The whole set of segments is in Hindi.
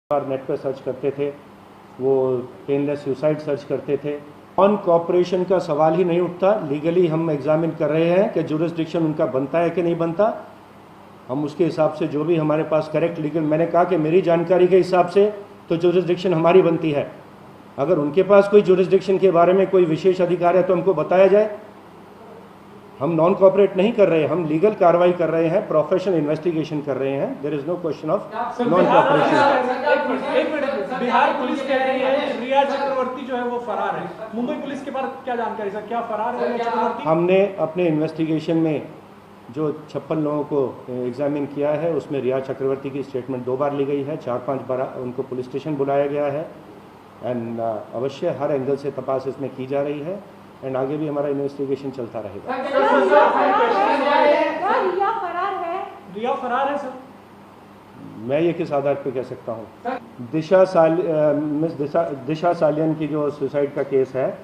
और नेट पर सर्च करते थे, वो पेनलेस सुसाइड सर्च करते थे। नॉन कॉपरेशन का सवाल ही नहीं उठता। लीगली हम एग्जामिन कर रहे हैं कि जुरिस्डिक्शन उनका बनता है कि नहीं बनता। हम उसके हिसाब से जो भी हमारे पास करेक्ट लीगल, मैंने कहा कि मेरी जानकारी के हिसाब से तो जुरिस्डिक्शन हमारी बनती है। अगर उनके पास कोई जुरिस्डिक्शन के बारे में कोई विशेष अधिकार है तो हमको बताया जाए। हम नॉन कॉपरेट नहीं कर रहे हैं, हम लीगल कार्रवाई कर रहे हैं, प्रोफेशनल इन्वेस्टिगेशन कर रहे हैं। There is no question of non cooperation. Bihar police कह रही है रिया चक्रवर्ती जो है वो फरार है। मुंबई पुलिस के बारे क्या जानकारी सर, क्या फरार है रिया चक्रवर्ती? हमने अपने इन्वेस्टिगेशन में जो 56 लोगों को एग्जामिन किया है उसमें रिया चक्रवर्ती की स्टेटमेंट 2 बार ली गई है, 4-5 बार उनको पुलिस स्टेशन बुलाया गया है। एंड अवश्य हर एंगल से तपास इसमें की जा रही है एंड आगे भी हमारा इन्वेस्टिगेशन चलता रहेगा। रिया फरार है सर? मैं ये किस आधार पर कह सकता हूँ? दिशा सालियन की जो सुसाइड का केस है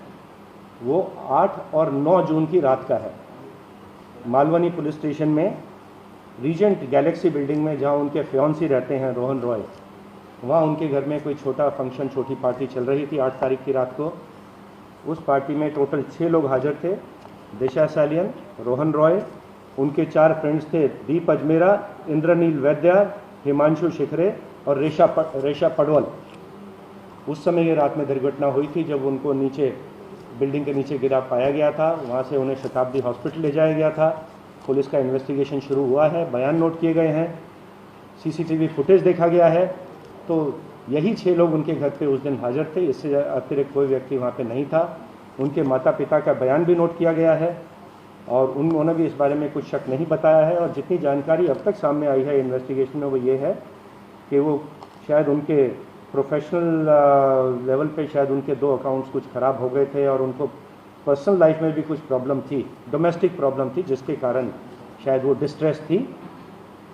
वो 8 और 9 जून की रात का है। मालवनी पुलिस स्टेशन में रीजेंट गैलेक्सी बिल्डिंग में जहाँ उनके फियांसी रहते हैं रोहन रॉय, वहाँ उनके घर में कोई छोटा फंक्शन, छोटी पार्टी चल रही थी 8 तारीख की रात को। उस पार्टी में टोटल 6 लोग हाजिर थे। दिशा सालियन, रोहन रॉय, उनके 4 फ्रेंड्स थे, दीप अजमेरा, इंद्रनील वैद्या, हिमांशु शिखरे और रेशा पडवल। उस समय ये रात में दुर्घटना हुई थी जब उनको नीचे बिल्डिंग के नीचे गिरा पाया गया था। वहाँ से उन्हें शताब्दी हॉस्पिटल ले जाया गया था। पुलिस का इन्वेस्टिगेशन शुरू हुआ है, बयान नोट किए गए हैं, सीसीटीवी फुटेज देखा गया है। तो यही 6 लोग उनके घर पे उस दिन हाजिर थे, इससे अतिरिक्त कोई व्यक्ति वहाँ पे नहीं था। उनके माता पिता का बयान भी नोट किया गया है और उन्होंने भी इस बारे में कुछ शक नहीं बताया है। और जितनी जानकारी अब तक सामने आई है इन्वेस्टिगेशन में वो ये है कि वो शायद उनके प्रोफेशनल लेवल पे शायद उनके 2 अकाउंट्स कुछ ख़राब हो गए थे और उनको पर्सनल लाइफ में भी कुछ प्रॉब्लम थी, डोमेस्टिक प्रॉब्लम थी, जिसके कारण शायद वो डिस्ट्रेस थी।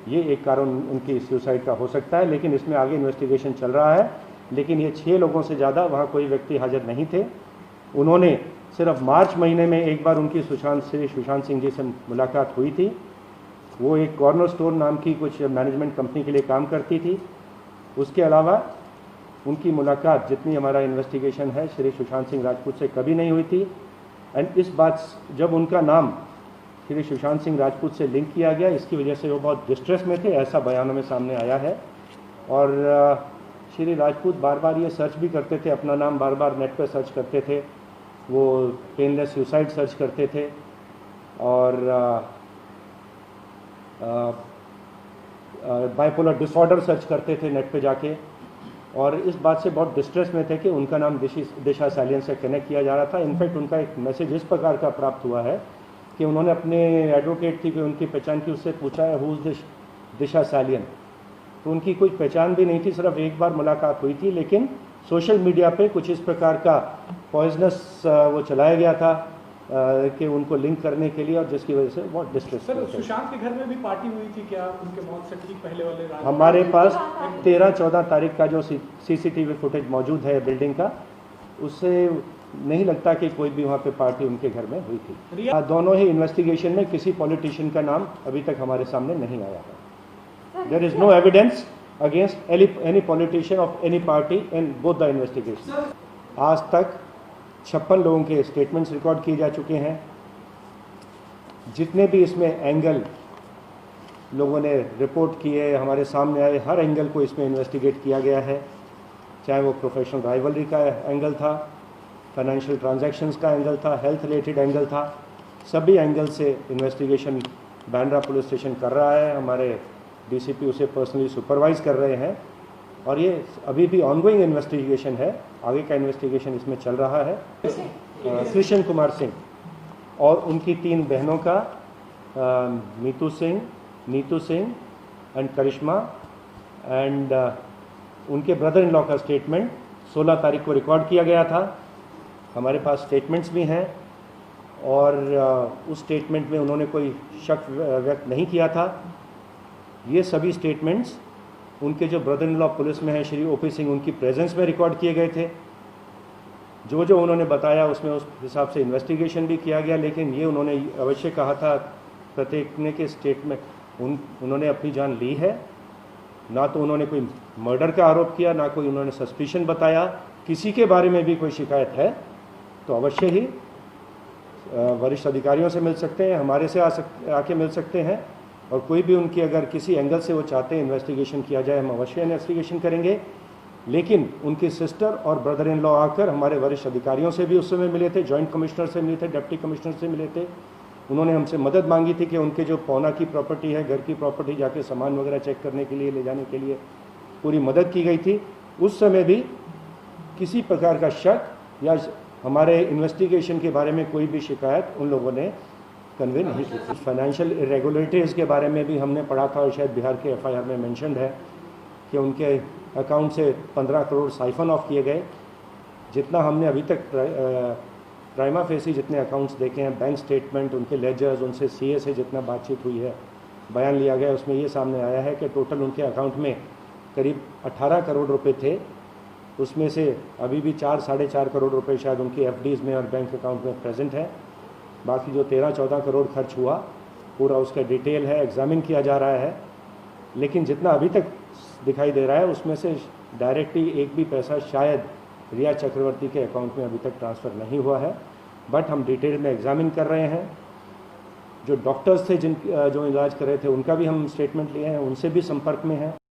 ये एक कारण उनकी सुसाइड का हो सकता है, लेकिन इसमें आगे इन्वेस्टिगेशन चल रहा है। लेकिन ये 6 लोगों से ज़्यादा वहाँ कोई व्यक्ति हाजिर नहीं थे। उन्होंने सिर्फ मार्च महीने में एक बार उनकी सुशांत सिंह जी से मुलाकात हुई थी। वो एक कॉर्नर स्टोर नाम की कुछ मैनेजमेंट कंपनी के लिए काम करती थी। उसके अलावा उनकी मुलाकात, जितनी हमारा इन्वेस्टिगेशन है, श्री सुशांत सिंह राजपूत से कभी नहीं हुई थी। एंड इस बात जब उनका नाम श्री सुशांत सिंह राजपूत से लिंक किया गया, इसकी वजह से वो बहुत डिस्ट्रेस में थे, ऐसा बयानों में सामने आया है। और श्री राजपूत बार बार ये सर्च भी करते थे, अपना नाम बार बार नेट पर सर्च करते थे, वो पेनलेस सुसाइड सर्च करते थे और बाइपोलर डिसऑर्डर सर्च करते थे नेट पे जाके। और इस बात से बहुत डिस्ट्रेस में थे कि उनका नाम दिशा सालियन से कनेक्ट किया जा रहा था। इनफैक्ट उनका एक मैसेज इस प्रकार का प्राप्त हुआ है कि उन्होंने अपने एडवोकेट थी कि उनकी पहचान की, उससे पूछा है हु इज दिशा सालियन, तो उनकी कोई पहचान भी नहीं थी, सिर्फ एक बार मुलाकात हुई थी। लेकिन सोशल मीडिया पे कुछ इस प्रकार का पॉइजनस वो चलाया गया था कि उनको लिंक करने के लिए, और जिसकी वजह से बहुत डिस्ट्रेस। सर, सुशांत के घर में भी पार्टी हुई थी क्या उनके मौत से ठीक पहले वाले रात? हमारे पास 13-14 तारीख का जो सीसीटीवी फुटेज मौजूद है बिल्डिंग का, उससे नहीं लगता कि कोई भी वहाँ पे पार्टी उनके घर में हुई थी। दोनों ही इन्वेस्टिगेशन में किसी पॉलिटिशियन का नाम अभी तक हमारे सामने नहीं आया है। There is no evidence against any politician of any party in both the investigation. आज तक 56 लोगों के स्टेटमेंट्स रिकॉर्ड किए जा चुके हैं। जितने भी इसमें एंगल लोगों ने रिपोर्ट किए, हमारे सामने आए, हर एंगल को इसमें इन्वेस्टिगेट किया गया है। चाहे वो प्रोफेशनल राइवलरी का एंगल था, फाइनेंशियल ट्रांजैक्शंस का एंगल था, हेल्थ रिलेटेड एंगल था, सभी एंगल से इन्वेस्टिगेशन बांद्रा पुलिस स्टेशन कर रहा है। हमारे डीसीपी उसे पर्सनली सुपरवाइज कर रहे हैं और ये अभी भी ऑनगोइंग इन्वेस्टिगेशन है, आगे का इन्वेस्टिगेशन इसमें चल रहा है। कृष्ण कुमार सिंह और उनकी 3 बहनों का, मीतू सिंह, नीतू सिंह एंड करिश्मा, एंड उनके ब्रदर इन लॉ का स्टेटमेंट 16 तारीख को रिकॉर्ड किया गया था। हमारे पास स्टेटमेंट्स भी हैं और उस स्टेटमेंट में उन्होंने कोई शक व्यक्त नहीं किया था। ये सभी स्टेटमेंट्स उनके जो ब्रदर इन लॉ पुलिस में है श्री ओपी सिंह, उनकी प्रेजेंस में रिकॉर्ड किए गए थे। जो जो उन्होंने बताया उसमें उस हिसाब से इन्वेस्टिगेशन भी किया गया। लेकिन ये उन्होंने अवश्य कहा था प्रत्येक ने कि स्टेटमेंट उन्होंने अपनी जान ली है ना तो उन्होंने कोई मर्डर का आरोप किया, ना कोई उन्होंने सस्पिशन बताया। किसी के बारे में भी कोई शिकायत है तो अवश्य ही वरिष्ठ अधिकारियों से मिल सकते हैं, हमारे से आके मिल सकते हैं, और कोई भी उनकी अगर किसी एंगल से वो चाहते हैं इन्वेस्टिगेशन किया जाए, हम अवश्य इन्वेस्टिगेशन करेंगे। लेकिन उनकी सिस्टर और ब्रदर इन लॉ आकर हमारे वरिष्ठ अधिकारियों से भी उस समय मिले थे, जॉइंट कमिश्नर से मिले थे, डिप्टी कमिश्नर से मिले थे। उन्होंने हमसे मदद मांगी थी कि उनके जो पौना की प्रॉपर्टी है, घर की प्रॉपर्टी, जाके सामान वगैरह चेक करने के लिए, ले जाने के लिए पूरी मदद की गई थी। उस समय भी किसी प्रकार का शक या हमारे इन्वेस्टिगेशन के बारे में कोई भी शिकायत उन लोगों ने कन्वे नहीं की। फाइनेंशियल इरेगुलरिटीज़ के बारे में भी हमने पढ़ा था, और शायद बिहार के एफआईआर में मेंशन्ड है कि उनके अकाउंट से 15 करोड़ साइफन ऑफ किए गए। जितना हमने अभी तक प्राइमा फेसी जितने अकाउंट्स देखे हैं, बैंक स्टेटमेंट, उनके लेजर्स, उनसे सीए से जितना बातचीत हुई है, बयान लिया गया, उसमें ये सामने आया है कि टोटल उनके अकाउंट में करीब 18 करोड़ रुपए थे। उसमें से अभी भी 4-4.5 करोड़ रुपए शायद उनकी एफडीज़ में और बैंक अकाउंट में प्रेजेंट है। बाकी जो 13-14 करोड़ खर्च हुआ, पूरा उसका डिटेल है, एग्जामिन किया जा रहा है। लेकिन जितना अभी तक दिखाई दे रहा है उसमें से डायरेक्टली एक भी पैसा शायद रिया चक्रवर्ती के अकाउंट में अभी तक ट्रांसफ़र नहीं हुआ है। बट हम डिटेल में एग्जामिन कर रहे हैं। जो डॉक्टर्स थे जो इलाज कर रहे थे, उनका भी हम स्टेटमेंट लिए हैं, उनसे भी संपर्क में हैं।